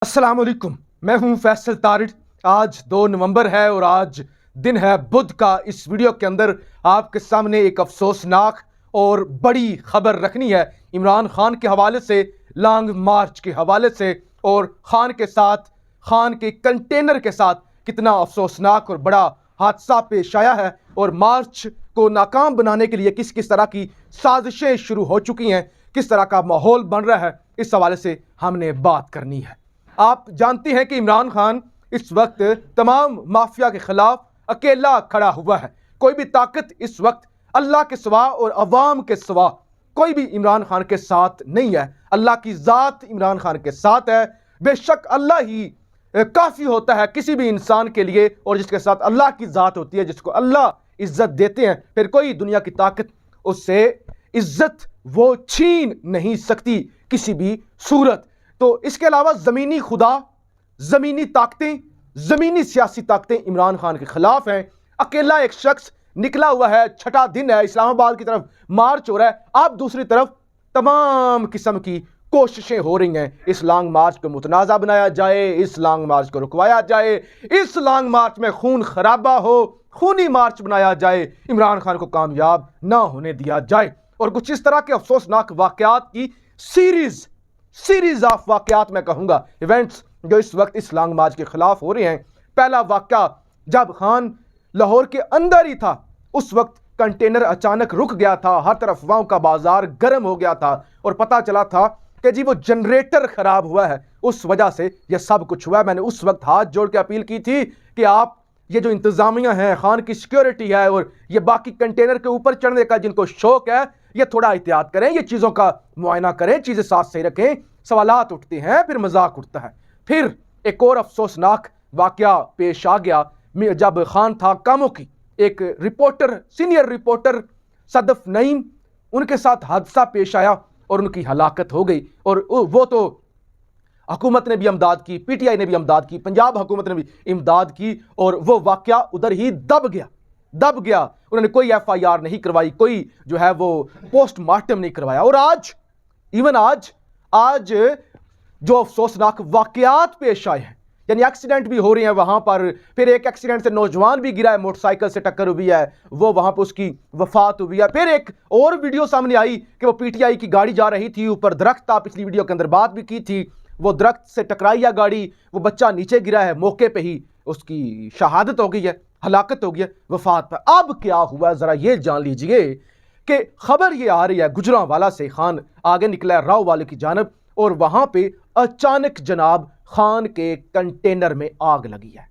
अस्सलाम वालेकुम। मैं हूं फैसल तारिड़। आज 2 नवंबर है और आज दिन है बुध का। इस वीडियो के अंदर आपके सामने एक अफसोसनाक और बड़ी खबर रखनी है इमरान खान के हवाले से, लॉन्ग मार्च के हवाले से और खान के साथ, खान के कंटेनर के साथ कितना अफसोसनाक और बड़ा हादसा पेश आया है और मार्च को नाकाम बनाने के लिए किस किस तरह की साजिशें शुरू हो चुकी हैं, किस तरह का माहौल बन रहा है, इस हवाले से हमने बात करनी है। आप जानती हैं कि इमरान खान इस वक्त तमाम माफिया के खिलाफ अकेला खड़ा हुआ है। कोई भी ताकत इस वक्त अल्लाह के सिवा और अवाम के सिवा कोई भी इमरान खान के साथ नहीं है। अल्लाह की ज़ात इमरान खान के साथ है। बेशक अल्लाह ही काफ़ी होता है किसी भी इंसान के लिए, और जिसके साथ अल्लाह की ज़ात होती है, जिसको अल्लाह इज्जत देते हैं, फिर कोई दुनिया की ताकत उससे इज्जत वो छीन नहीं सकती किसी भी सूरत। तो इसके अलावा ज़मीनी खुदा, ज़मीनी ताकतें, ज़मीनी सियासी ताकतें इमरान खान के खिलाफ हैं। अकेला एक शख्स निकला हुआ है, छठा दिन है, इस्लामाबाद की तरफ मार्च हो रहा है। आप दूसरी तरफ तमाम किस्म की कोशिशें हो रही हैं, इस लॉन्ग मार्च को मुतनाज़ा बनाया जाए, इस लॉन्ग मार्च को रुकवाया जाए, इस लॉन्ग मार्च में खून खराबा हो, खूनी मार्च बनाया जाए, इमरान खान को कामयाब ना होने दिया जाए। और कुछ इस तरह के अफसोसनाक वाकयात की सीरीज ऑफ वाकयात मैं कहूँगा, इवेंट्स जो इस वक्त इस लॉन्ग मार्च के खिलाफ हो रहे हैं। पहला वाकया, जब खान लाहौर के अंदर ही था, उस वक्त कंटेनर अचानक रुक गया था, हर तरफ अफवाहों का बाजार गर्म हो गया था और पता चला था कि जी वो जनरेटर खराब हुआ है, उस वजह से यह सब कुछ हुआ है। मैंने उस वक्त हाथ जोड़ के अपील की थी कि आप ये जो इंतजामिया है, खान की सिक्योरिटी है और ये बाकी कंटेनर के ऊपर चढ़ने का जिनको शौक है, ये थोड़ा एहतियात करें, ये चीज़ों का मुआयना करें, चीज़ें साथ सही रखें। सवालात उठते हैं, फिर मजाक उठता है। फिर एक और अफसोसनाक वाकया पेश आ गया, जब खान था कामों की, एक reporter, senior reporter Sadaf Naeem, उनके साथ हादसा पेश आया और उनकी हलाकत हो गई। और वो तो हुकूमत ने भी इमदाद की, पीटीआई ने भी इमदाद की, पंजाब हुकूमत ने भी इमदाद की और वो वाकया उधर ही दब गया। उन्होंने कोई एफआईआर नहीं करवाई, कोई जो है वो पोस्टमार्टम नहीं करवाया। और आज जो अफसोसनाक वाकयात पेश आए हैं, यानी एक्सीडेंट भी हो रहे हैं वहां पर। फिर एक एक्सीडेंट से नौजवान भी गिरा है, मोटरसाइकिल से टक्कर हुई है, वो वहां पर उसकी वफात हुई है। फिर एक और वीडियो सामने आई कि वो पीटीआई की गाड़ी जा रही थी, ऊपर दरख्त था, पिछली वीडियो के अंदर बात भी की थी, वो दरख्त से टकराई है गाड़ी, वो बच्चा नीचे गिरा है, मौके पे ही उसकी शहादत हो गई है, हलाकत हो गई है, वफात पर। अब क्या हुआ जरा ये जान लीजिए कि खबर ये आ रही है गुजरांवाला से, खान आगे निकला है राव वाले की जानब और वहां पे अचानक जनाब खान के कंटेनर में आग लगी है।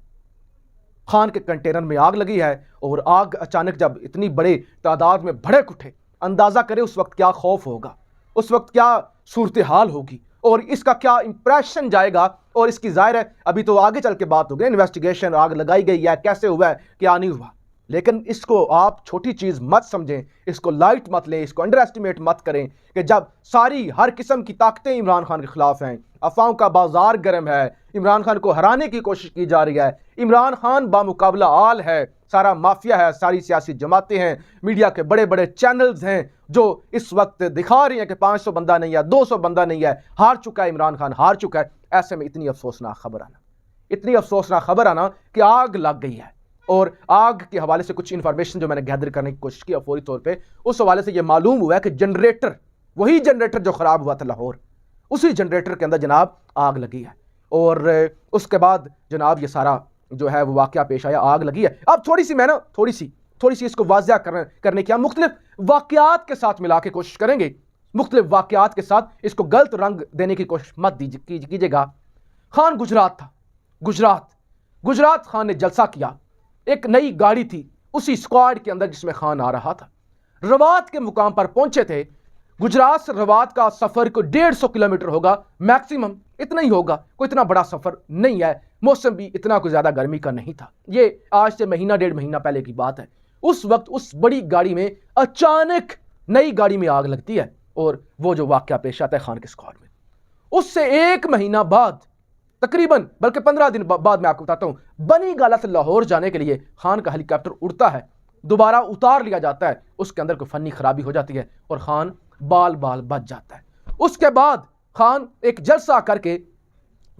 खान के कंटेनर में आग लगी है और आग अचानक जब इतनी बड़े तादाद में भड़क उठे, अंदाजा करें उस वक्त क्या खौफ होगा, उस वक्त क्या सूरत हाल होगी और इसका क्या इंप्रेशन जाएगा। और इसकी जाहिर है अभी तो आगे चल के बात होगी, इन्वेस्टिगेशन, आग लगाई गई है, कैसे हुआ है, क्या नहीं हुआ, लेकिन इसको आप छोटी चीज़ मत समझें, इसको लाइट मत लें, इसको अंडर एस्टिमेट मत करें कि जब सारी हर किस्म की ताकतें इमरान खान के खिलाफ हैं, अफवाहों का बाजार गर्म है, इमरान खान को हराने की कोशिश की जा रही है, इमरान खान बामुकाबला आल है, सारा माफिया है, सारी सियासी जमातें हैं, मीडिया के बड़े बड़े चैनल्स हैं जो इस वक्त दिखा रही हैं कि 500 बंदा नहीं है, 200 बंदा नहीं है, हार चुका है इमरान खान, हार चुका है। ऐसे में इतनी अफसोसनाक खबर आना कि आग लग गई है। और आग के हवाले से कुछ इंफॉर्मेशन जो मैंने गैदर करने की कोशिश की फौरी तौर पे, उस हवाले से यह मालूम हुआ है कि जनरेटर, वही जनरेटर जो खराब हुआ था लाहौर, उसी जनरेटर के अंदर जनाब आग लगी है। और उसके बाद जनाब ये सारा जो है वो वाकया पेश आया, आग लगी है। अब थोड़ी सी इसको वाज़िया करने की हम मुख्तलिफ वाकयात के साथ मिला के कोशिश करेंगे, मुख्तलिफ वाकयात के साथ इसको गलत रंग देने की कोशिश मत कीजिएगा। खान गुजरात था, गुजरात खान ने जलसा किया, एक नई गाड़ी थी उसी स्क्वाड के अंदर जिसमें खान आ रहा था। रवात के मुकाम पर पहुंचे थे। गुजरात से रवात का सफर को 150 किलोमीटर होगा मैक्सिमम, इतना ही होगा, कोई इतना बड़ा सफर नहीं है। मौसम भी इतना कोई ज्यादा गर्मी का नहीं था, ये आज से महीना 1.5 महीना पहले की बात है। उस वक्त उस बड़ी गाड़ी में अचानक नई गाड़ी में आग लगती है और वो जो वाकया पेश आता है खान के स्क्वाड में। उससे 1 महीना बाद तकरीबन, बल्कि 15 दिन बाद मैं आपको बताता हूं, बनी गाला से लाहौर जाने के लिए खान का हेलीकॉप्टर उड़ता है, दोबारा उतार लिया जाता है, उसके अंदर कोई फनी खराबी हो जाती है और खान बाल बच जाता है। उसके बाद खान एक जलसा करके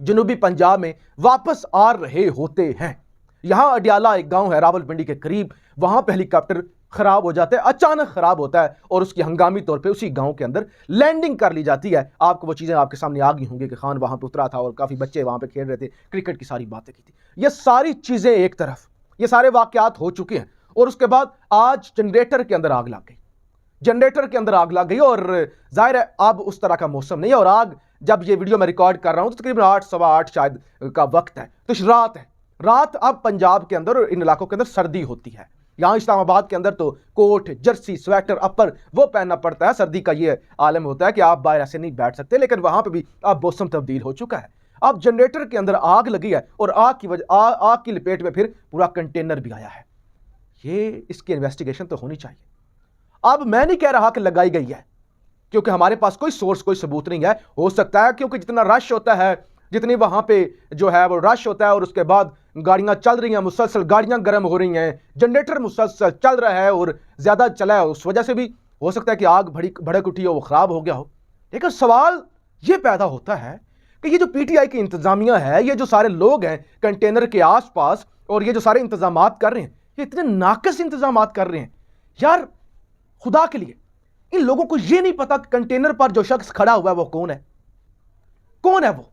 जनूबी पंजाब में वापस आ रहे होते हैं। यहां अडियाला एक गांव है रावलपिंडी के करीब, वहां पे हेलीकॉप्टर खराब हो जाता है, अचानक खराब होता है और उसकी हंगामी तौर पे उसी गांव के अंदर लैंडिंग कर ली जाती है। आपको वो चीजें आपके सामने आ गई होंगी कि खान वहां पे उतरा था और काफी बच्चे वहां पे खेल रहे थे, क्रिकेट की सारी बातें की थी। ये सारी चीजें एक तरफ, ये सारे वाकयात हो चुके हैं और उसके बाद आज जनरेटर के अंदर आग लग गई। जनरेटर के अंदर आग लग गई और जाहिर है अब उस तरह का मौसम नहीं है। और आग, जब ये वीडियो मैं रिकॉर्ड कर रहा हूं तो तकरीबन 8 सवा 8 शायद का वक्त है, तो रात है। रात अब पंजाब के अंदर इन इलाकों के अंदर सर्दी होती है। यहां इस्लामाबाद के अंदर तो कोट, जर्सी, स्वेटर, अपर वो पहनना पड़ता है। सर्दी का ये आलम होता है कि आप बाहर ऐसे नहीं बैठ सकते, लेकिन वहां पे भी अब मौसम तब्दील हो चुका है। अब जनरेटर के अंदर आग लगी है और आग की लपेट में फिर पूरा कंटेनर भी आया है। ये इसकी इन्वेस्टिगेशन तो होनी चाहिए। अब मैं नहीं कह रहा कि लगाई गई है, क्योंकि हमारे पास कोई सोर्स, कोई सबूत नहीं है। हो सकता है क्योंकि जितना रश होता है, जितनी वहां पे जो है वो रश होता है और उसके बाद गाड़ियां चल रही हैं, मुसलसल गाड़ियां गर्म हो रही हैं, जनरेटर मुसलसल चल रहा है और ज्यादा चला है, उस वजह से भी हो सकता है कि आग भड़क उठी हो, वो खराब हो गया हो। लेकिन सवाल ये पैदा होता है कि ये जो पीटीआई की इंतजामिया है, ये जो सारे लोग हैं कंटेनर के आसपास और ये जो सारे इंतजाम कर रहे हैं, ये इतने नाकस इंतजाम कर रहे हैं। यार खुदा के लिए, इन लोगों को ये नहीं पता कि कंटेनर पर जो शख्स खड़ा हुआ है वो कौन है, कौन है वो।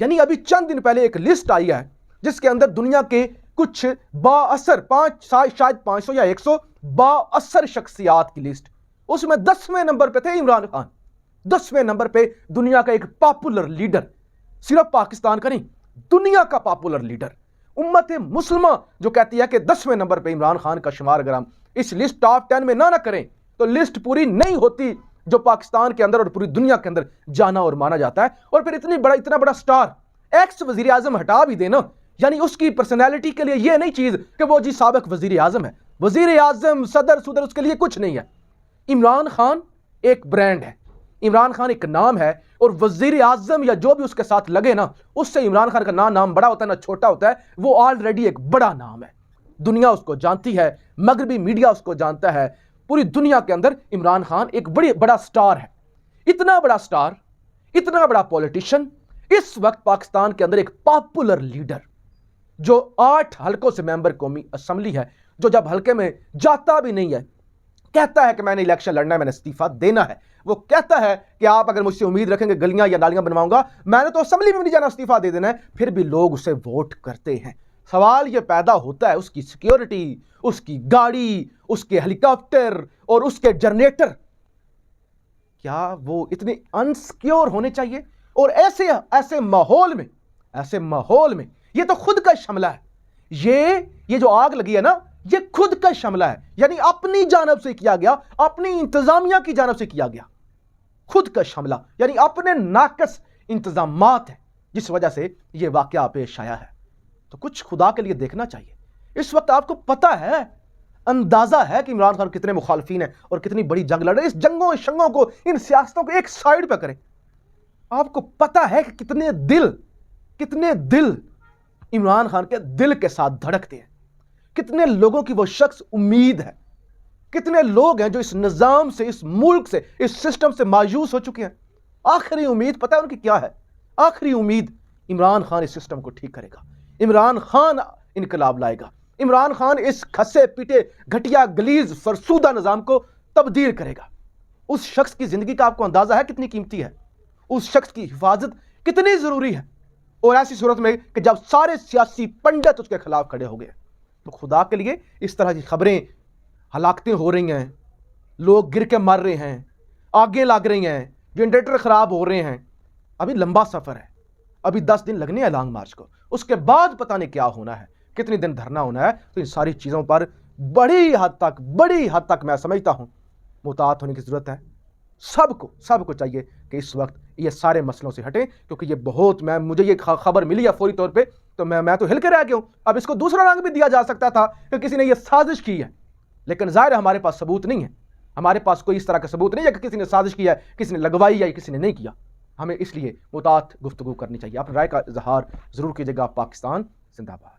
यानी अभी चंद दिन पहले एक लिस्ट आई है जिसके अंदर दुनिया के कुछ बाअसर, शायद 500 या 100 बाअसर शख्सियात की लिस्ट, उसमें 10वें नंबर पे थे इमरान खान। 10वें नंबर पे दुनिया का एक पॉपुलर लीडर, सिर्फ पाकिस्तान का नहीं, दुनिया का पॉपुलर लीडर। उम्मत मुसलमान जो कहती है कि 10वें नंबर पे इमरान खान का शुमार अगर हम इस लिस्ट टॉप 10 में ना करें तो लिस्ट पूरी नहीं होती, जो पाकिस्तान के अंदर और पूरी दुनिया के अंदर जाना और माना जाता है। और फिर इतना बड़ा स्टार, एक्स वजीर आजम हटा भी देना, यानी उसकी पर्सनैलिटी के लिए यह नहीं चीज कि वो जी साबिक वजीर आजम है, वजीर आजम, सदर सुदर, उसके लिए कुछ नहीं है। इमरान खान एक ब्रांड है, इमरान खान एक नाम है और वजीर आजम या जो भी उसके साथ लगे ना, उससे इमरान खान का ना नाम बड़ा होता है ना छोटा होता है, वो ऑलरेडी एक बड़ा नाम है। दुनिया उसको जानती है, मगरबी मीडिया उसको जानता है, पूरी दुनिया के अंदर इमरान खान एक बड़ा स्टार है। इतना बड़ा स्टार, इतना बड़ा पॉलिटिशियन, इस वक्त पाकिस्तान के अंदर एक पॉपुलर लीडर जो 8 हलकों से मेंबर कौमी असेंबली है, जो जब हलके में जाता भी नहीं है, कहता है कि मैंने इलेक्शन लड़ना है, मैंने इस्तीफा देना है। वो कहता है कि आप अगर मुझसे उम्मीद रखेंगे गलियां या नालियां बनवाऊंगा, मैंने तो असेंबली में नहीं जाना, इस्तीफा दे देना है, फिर भी लोग उसे वोट करते हैं। सवाल यह पैदा होता है उसकी सिक्योरिटी, उसकी गाड़ी, उसके हेलीकॉप्टर और उसके जनरेटर, क्या वो इतने अनसिक्योर होने चाहिए? और ऐसे माहौल में ये तो खुद का हमला है। ये जो आग लगी है ना, ये खुद का हमला है, यानी अपनी जानब से किया गया, अपनी इंतजामिया की जानब से किया गया खुद का हमला, यानी अपने नाकस इंतजामात है जिस वजह से यह वाकया पेश आया है। तो कुछ खुदा के लिए देखना चाहिए। इस वक्त आपको पता है, अंदाजा है कि इमरान खान कितने मुखालफीन है और कितनी बड़ी जंग लड़ रहे हैं। इस शंगों को, इन सियासतों को एक साइड पर करें। आपको पता है कि कितने दिल इमरान खान के दिल के साथ धड़कते हैं, कितने लोगों की वो शख्स उम्मीद है, कितने लोग हैं जो इस निजाम से, इस मुल्क से, इस सिस्टम से मायूस हो चुके हैं। आखिरी उम्मीद पता है उनकी क्या है? आखिरी उम्मीद, इमरान खान इस सिस्टम को ठीक करेगा, इमरान खान इनकलाब लाएगा, इमरान खान इस खसे पीटे घटिया गलीज फरसूदा निजाम को तब्दील करेगा। उस शख्स की जिंदगी का आपको अंदाजा है कितनी कीमती है? उस शख्स की हिफाजत कितनी जरूरी है? और ऐसी सूरत में कि जब सारे सियासी पंडित उसके खिलाफ खड़े हो गए, तो खुदा के लिए इस तरह की खबरें, हलाकतें हो रही हैं, लोग गिर के मर रहे हैं, आगे लग रही हैं, जनरेटर खराब हो रहे हैं। अभी लंबा सफर है, अभी 10 दिन लगने हैं लॉन्ग मार्च को, उसके बाद पता नहीं क्या होना है, कितने दिन धरना होना है। तो इन सारी चीजों पर बड़ी हद तक मैं समझता हूं मुतात होने की जरूरत है। सबको चाहिए कि इस वक्त ये सारे मसलों से हटें, क्योंकि ये मुझे ये खबर मिली है फौरी तौर पे, तो मैं तो हिल के रह गया हूं। अब इसको दूसरा रंग भी दिया जा सकता था कि किसी ने ये साजिश की है, लेकिन जाहिर है हमारे पास सबूत नहीं है, हमारे पास कोई इस तरह का सबूत नहीं है कि किसी ने साजिश किया है, किसी ने लगवाई या किसी ने नहीं किया। हमें इसलिए मुतात गुफ्तगू करनी चाहिए। अपनी राय का इजहार जरूर कीजिएगा। पाकिस्तान जिंदाबाद।